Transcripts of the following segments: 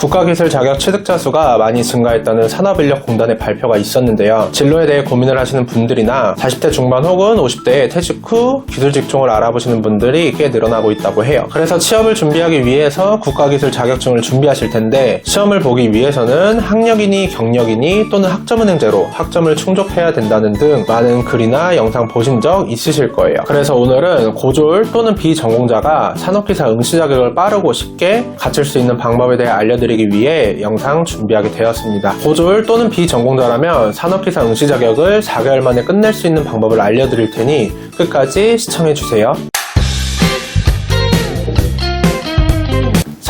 국가기술 자격 취득자 수가 많이 증가했다는 산업인력공단의 발표가 있었는데요. 진로에 대해 고민을 하시는 분들이나 40대 중반 혹은 50대에 퇴직 후 기술 직종을 알아보시는 분들이 꽤 늘어나고 있다고 해요. 그래서 취업을 준비하기 위해서 국가기술 자격증을 준비하실 텐데 시험을 보기 위해서는 학력이니 경력이니 또는 학점은행제로 학점을 충족해야 된다는 등 많은 글이나 영상 보신 적 있으실 거예요. 그래서 오늘은 고졸 또는 비전공자가 산업기사 응시 자격을 빠르고 쉽게 갖출 수 있는 방법에 대해 알려드리기 위해 영상 준비하게 되었습니다. 고졸 또는 비전공자라면 산업기사 응시 자격을 4개월 만에 끝낼 수 있는 방법을 알려드릴 테니 끝까지 시청해주세요.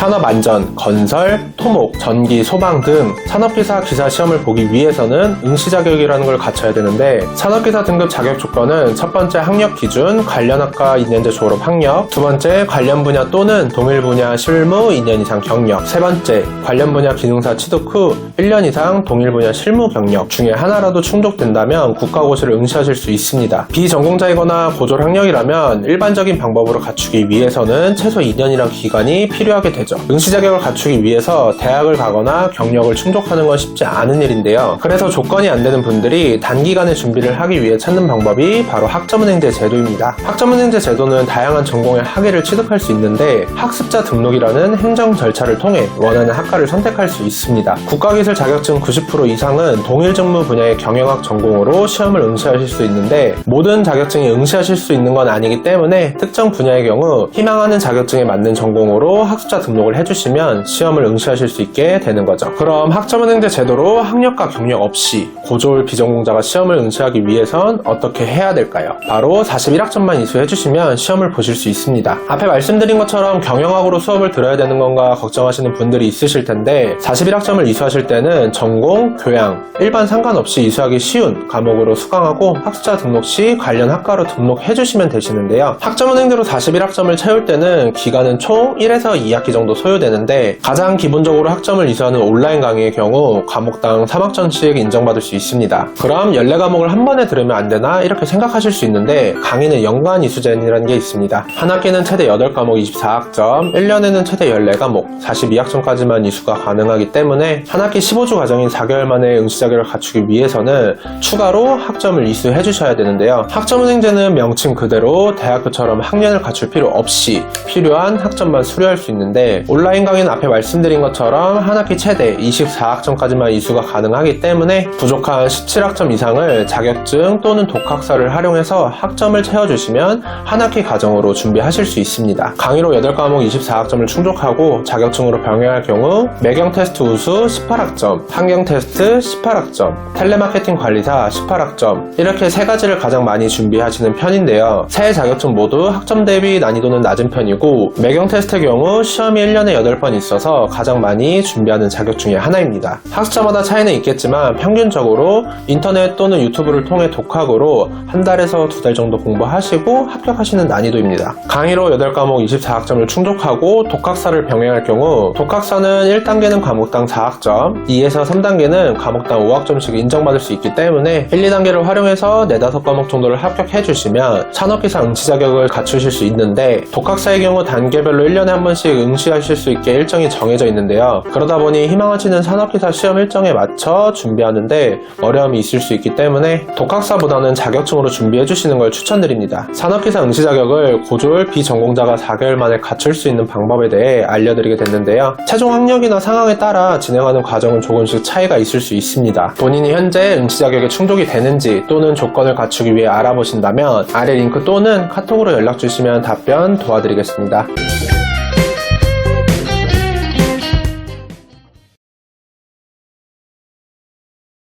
산업안전, 건설, 토목, 전기, 소방 등 산업기사 기사 시험을 보기 위해서는 응시 자격이라는 걸 갖춰야 되는데 산업기사 등급 자격 조건은 첫 번째 학력 기준, 관련 학과 2년제 졸업 학력, 두 번째 관련 분야 또는 동일 분야 실무 2년 이상 경력, 세 번째 관련 분야 기능사 취득 후 1년 이상 동일 분야 실무 경력 중에 하나라도 충족된다면 국가고시를 응시하실 수 있습니다. 비전공자이거나 고졸 학력이라면 일반적인 방법으로 갖추기 위해서는 최소 2년이란 기간이 필요하게 되죠. 응시 자격을 갖추기 위해서 대학을 가거나 경력을 충족하는 건 쉽지 않은 일인데요. 그래서 조건이 안 되는 분들이 단기간에 준비를 하기 위해 찾는 방법이 바로 학점은행제 제도입니다. 학점은행제 제도는 다양한 전공의 학위를 취득할 수 있는데 학습자 등록이라는 행정 절차를 통해 원하는 학과를 선택할 수 있습니다. 국가기술 자격증 90% 이상은 동일 직무 분야의 경영학 전공으로 시험을 응시하실 수 있는데 모든 자격증이 응시하실 수 있는 건 아니기 때문에 특정 분야의 경우 희망하는 자격증에 맞는 전공으로 학습자 등록을 해주시면 시험을 응시하실 수 있게 되는 거죠. 그럼 학점은행제 제도로 학력과 경력 없이 고졸 비전공자가 시험을 응시하기 위해선 어떻게 해야 될까요? 바로 41학점만 이수해주시면 시험을 보실 수 있습니다. 앞에 말씀드린 것처럼 경영학으로 수업을 들어야 되는 건가 걱정하시는 분들이 있으실 텐데 41학점을 이수하실 때는 전공, 교양, 일반 상관없이 이수하기 쉬운 과목으로 수강하고 학습자 등록 시 관련 학과로 등록해주시면 되시는데요. 학점은행제로 41학점을 채울 때는 기간은 총 1에서 2학기 정도 소요되는데 가장 기본적으로 학점을 이수하는 온라인 강의의 경우 과목당 3학점씩 인정받을 수 있습니다. 그럼 14과목을 한 번에 들으면 안 되나 이렇게 생각하실 수 있는데 강의는 연간 이수제라는 게 있습니다. 한 학기는 최대 8과목 24학점, 1년에는 최대 14과목 42학점까지만 이수가 가능하기 때문에 한 학기 15주 과정인 4개월 만에 응시 자격을 갖추기 위해서는 추가로 학점을 이수해 주셔야 되는데요. 학점은행제는 명칭 그대로 대학교처럼 학년을 갖출 필요 없이 필요한 학점만 수료할 수 있는데 온라인 강의는 앞에 말씀드린 것처럼 한 학기 최대 24학점까지만 이수가 가능하기 때문에 부족한 17학점 이상을 자격증 또는 독학사를 활용해서 학점을 채워주시면 한 학기 과정으로 준비하실 수 있습니다. 강의로 8과목 24학점을 충족하고 자격증으로 병행할 경우 매경 테스트 우수 18학점, 환경 테스트 18학점, 텔레마케팅 관리사 18학점 이렇게 세 가지를 가장 많이 준비하시는 편인데요. 세 자격증 모두 학점 대비 난이도는 낮은 편이고 매경 테스트의 경우 시험이 1년에 8번 있어서 가장 많이 준비하는 자격 중에 하나입니다. 학습자마다 차이는 있겠지만 평균적으로 인터넷 또는 유튜브를 통해 독학으로 한 달에서 2달 정도 공부하시고 합격하시는 난이도입니다. 강의로 8과목 24학점을 충족하고 독학사를 병행할 경우 독학사는 1단계는 과목당 4학점, 2에서 3단계는 과목당 5학점씩 인정받을 수 있기 때문에 1, 2단계를 활용해서 4, 5과목 정도를 합격해 주시면 산업기사 응시 자격을 갖추실 수 있는데 독학사의 경우 단계별로 1년에 한 번씩 응시하실 수 있게 일정이 정해져 있는데요. 그러다 보니 희망하시는 산업기사 시험 일정에 맞춰 준비하는데 어려움이 있을 수 있기 때문에 독학사보다는 자격증으로 준비해 주시는 걸 추천드립니다. 산업기사 응시 자격을 고졸 비전공자가 4개월 만에 갖출 수 있는 방법에 대해 알려드리게 됐는데요. 최종 학력이나 상황에 따라 진행하는 과정은 조금씩 차이가 있을 수 있습니다. 본인이 현재 응시 자격에 충족이 되는지 또는 조건을 갖추기 위해 알아보신다면 아래 링크 또는 카톡으로 연락 주시면 답변 도와드리겠습니다.